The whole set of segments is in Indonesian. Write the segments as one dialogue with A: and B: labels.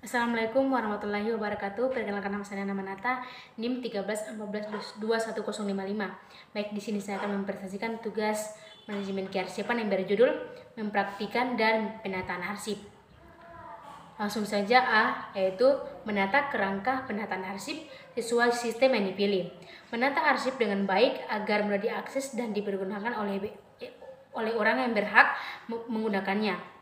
A: Assalamualaikum warahmatullahi wabarakatuh. Perkenalkan, nama saya Nata, NIM 1314211055. Baik, di sini saya akan mempresentasikan tugas manajemen kearsipan yang berjudul mempraktikkan dan penataan arsip. Langsung saja A, yaitu menata kerangka penataan arsip sesuai sistem yang dipilih. Menata arsip dengan baik agar mudah diakses dan dipergunakan oleh orang yang berhak menggunakannya.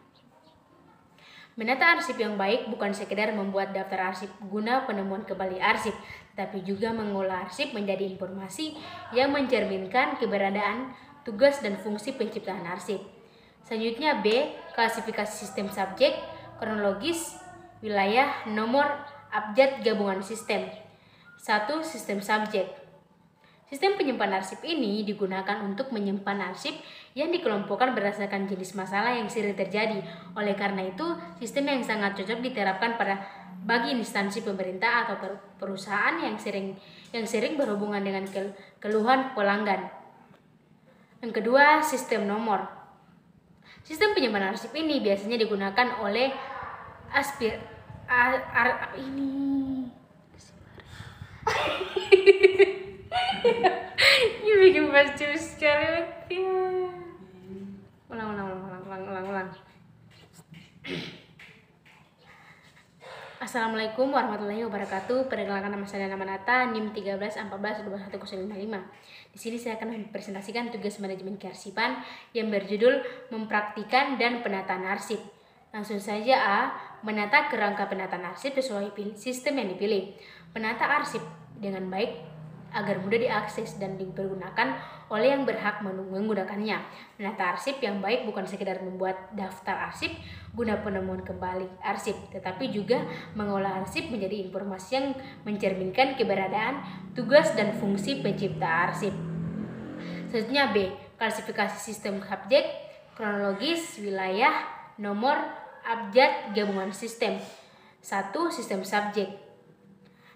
A: Menata arsip yang baik bukan sekedar membuat daftar arsip guna penemuan kembali arsip, tetapi juga mengolah arsip menjadi informasi yang mencerminkan keberadaan, tugas, dan fungsi penciptaan arsip. Selanjutnya B, klasifikasi sistem subjek, kronologis, wilayah, nomor, abjad, gabungan sistem. 1. Sistem subjek. Sistem penyimpanan arsip ini digunakan untuk menyimpan arsip yang dikelompokkan berdasarkan jenis masalah yang sering terjadi. Oleh karena itu, sistem yang sangat cocok diterapkan bagi instansi pemerintah atau perusahaan yang sering berhubungan dengan keluhan pelanggan. Yang kedua, sistem nomor. Sistem penyimpanan arsip ini biasanya digunakan oleh ini bikin pasti sekali. Ulang. Assalamualaikum warahmatullahi wabarakatuh. Perkenalkan, nama saya Nata, NIM 1314211055. Di sini saya akan mempresentasikan tugas manajemen kearsipan yang berjudul mempraktikkan dan penataan arsip. Langsung saja A, menata kerangka penataan arsip sesuai sistem yang dipilih. Menata arsip dengan baik agar mudah diakses dan dipergunakan oleh yang berhak menggunakannya. Menata arsip yang baik bukan sekedar membuat daftar arsip guna penemuan kembali arsip, tetapi juga mengolah arsip menjadi informasi yang mencerminkan keberadaan, tugas, dan fungsi pencipta arsip. Selanjutnya B, klasifikasi sistem subjek, kronologis, wilayah, nomor, abjad, gabungan sistem. 1. Sistem subjek.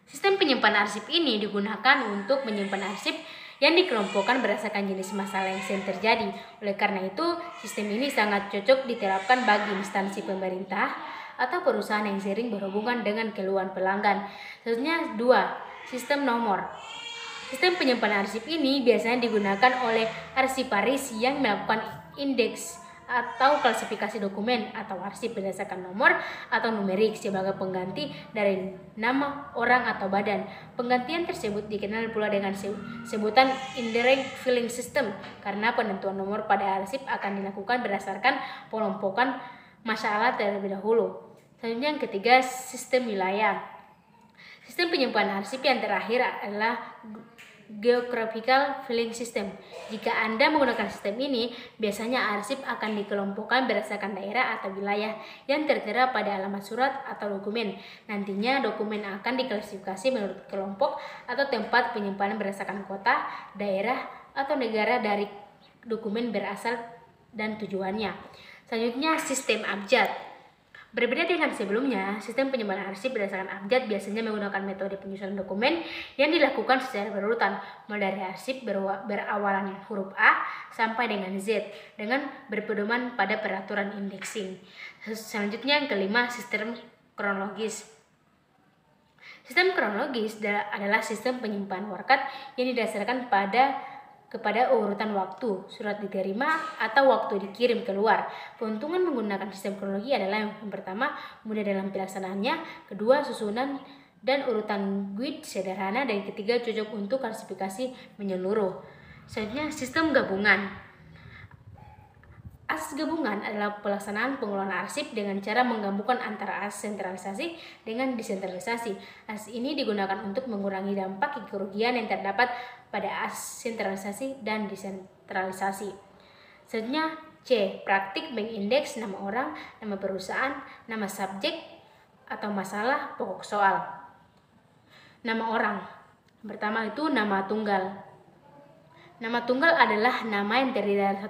A: Sistem penyimpanan arsip ini digunakan untuk menyimpan arsip yang dikelompokkan berdasarkan jenis masalah yang sering terjadi. Oleh karena itu, sistem ini sangat cocok diterapkan bagi instansi pemerintah atau perusahaan yang sering berhubungan dengan keluhan pelanggan. Selanjutnya 2. Sistem nomor. Sistem penyimpanan arsip ini biasanya digunakan oleh arsiparis yang melakukan indeks atau klasifikasi dokumen atau arsip berdasarkan nomor atau numerik sebagai pengganti dari nama orang atau badan. Penggantian tersebut dikenal pula dengan sebutan indirect filling system karena penentuan nomor pada arsip akan dilakukan berdasarkan pengelompokan masalah terlebih dahulu. Selanjutnya yang ketiga, sistem wilayah. Sistem penyimpanan arsip yang terakhir adalah geographical filling system. Jika Anda menggunakan sistem ini, biasanya arsip akan dikelompokkan berdasarkan daerah atau wilayah yang tertera pada alamat surat atau dokumen. Nantinya dokumen akan diklasifikasi menurut kelompok atau tempat penyimpanan berdasarkan kota, daerah, atau negara dari dokumen berasal dan tujuannya. Selanjutnya, sistem abjad. Berbeda dengan sebelumnya, sistem penyimpanan arsip berdasarkan abjad biasanya menggunakan metode penyusunan dokumen yang dilakukan secara berurutan, mulai dari arsip berawalan huruf A sampai dengan Z dengan berpedoman pada peraturan indexing. Selanjutnya yang kelima, sistem kronologis. Sistem kronologis adalah sistem penyimpanan warkat yang didasarkan kepada urutan waktu surat diterima atau waktu dikirim keluar. Keuntungan menggunakan sistem kronologi adalah yang pertama, mudah dalam pelaksanaannya, kedua, susunan dan urutan guide sederhana, dan ketiga, cocok untuk klasifikasi menyeluruh. Selanjutnya, sistem gabungan. Asas gabungan adalah pelaksanaan pengelolaan arsip dengan cara menggabungkan antara asas sentralisasi dengan desentralisasi. Asas ini digunakan untuk mengurangi dampak kerugian yang terdapat pada asas sentralisasi dan desentralisasi. Selanjutnya C. Praktik mengindeks nama orang, nama perusahaan, nama subjek atau masalah pokok soal. Nama orang. Pertama itu nama tunggal. Nama tunggal adalah nama yang terdiri dari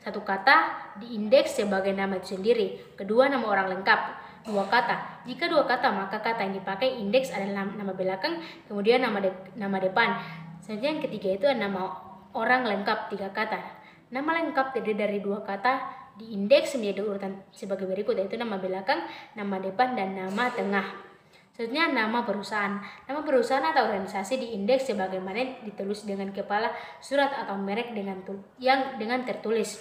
A: satu kata diindeks sebagai nama itu sendiri. Kedua, nama orang lengkap, 2 kata. Jika 2 kata, maka kata yang dipakai indeks adalah nama belakang, kemudian nama depan. Selanjutnya yang ketiga itu nama orang lengkap, 3 kata. Nama lengkap terdiri dari 2 kata diindeks menjadi urutan sebagai berikut, yaitu nama belakang, nama depan, dan nama tengah. Selanjutnya nama perusahaan. Nama perusahaan atau organisasi diindeks sebagaimana ditulis dengan kepala surat atau merek dengan tertulis.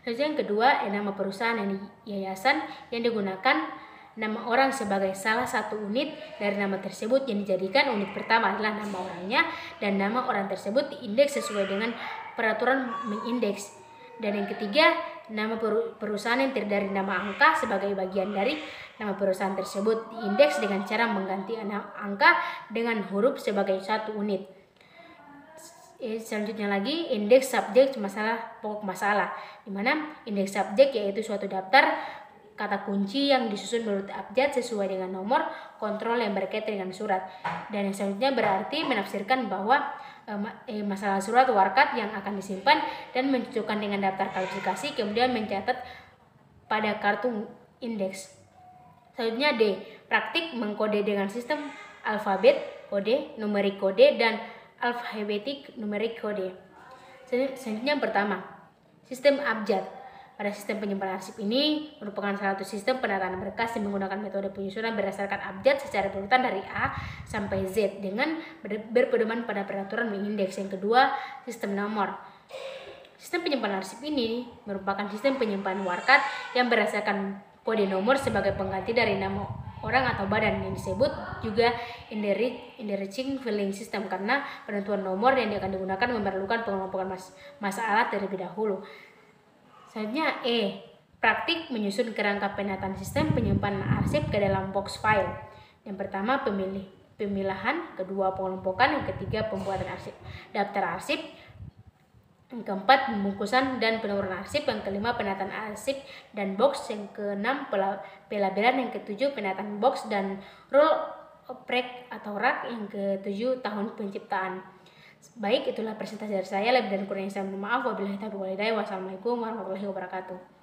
A: Selanjutnya yang kedua, nama perusahaan dan yayasan yang digunakan nama orang sebagai salah satu unit dari nama tersebut, yang dijadikan unit pertama adalah nama orangnya, dan nama orang tersebut diindeks sesuai dengan peraturan mengindeks. Dan yang ketiga, nama perusahaan yang terdiri dari nama angka sebagai bagian dari nama perusahaan tersebut diindeks dengan cara mengganti angka dengan huruf sebagai satu unit. Selanjutnya lagi, indeks subjek pokok masalah, di mana indeks subjek yaitu suatu daftar kata kunci yang disusun menurut abjad sesuai dengan nomor kontrol yang berkaitan dengan surat. Dan yang selanjutnya berarti menafsirkan bahwa masalah surat warkat yang akan disimpan dan mencocokkan dengan daftar kualifikasi, kemudian mencatat pada kartu indeks. Selanjutnya D, praktik mengkode dengan sistem alfabet kode, numerik kode, dan alfabetik numerik kode. Selanjutnya yang pertama, sistem abjad. Pada sistem penyimpanan arsip ini merupakan salah satu sistem penataan berkas yang menggunakan metode penyusunan berdasarkan abjad secara berurutan dari A sampai Z dengan berpedoman pada peraturan mengindeks. Yang kedua, sistem nomor. Sistem penyimpanan arsip ini merupakan sistem penyimpanan warkat yang berdasarkan kode nomor sebagai pengganti dari nama orang atau badan, yang disebut juga enriching filing system karena penentuan nomor yang akan digunakan memerlukan pengelompokan masalah terlebih dahulu. Selanjutnya E, praktik menyusun kerangka penataan sistem penyimpanan arsip ke dalam box file. Yang pertama pemilahan, kedua pengelompokan, yang ketiga pembuatan daftar arsip, yang keempat pembungkusan dan penurunan arsip, yang kelima penataan arsip dan box, yang keenam pelabelan, yang ketujuh penataan box dan roll rack atau rak, yang ketujuh tahun penciptaan. Baik, itulah presentasi dari saya. Lebih dan kurangnya saya mohon maaf. Wabillahi taufiq wal hidayah. Wassalamualaikum warahmatullahi wabarakatuh.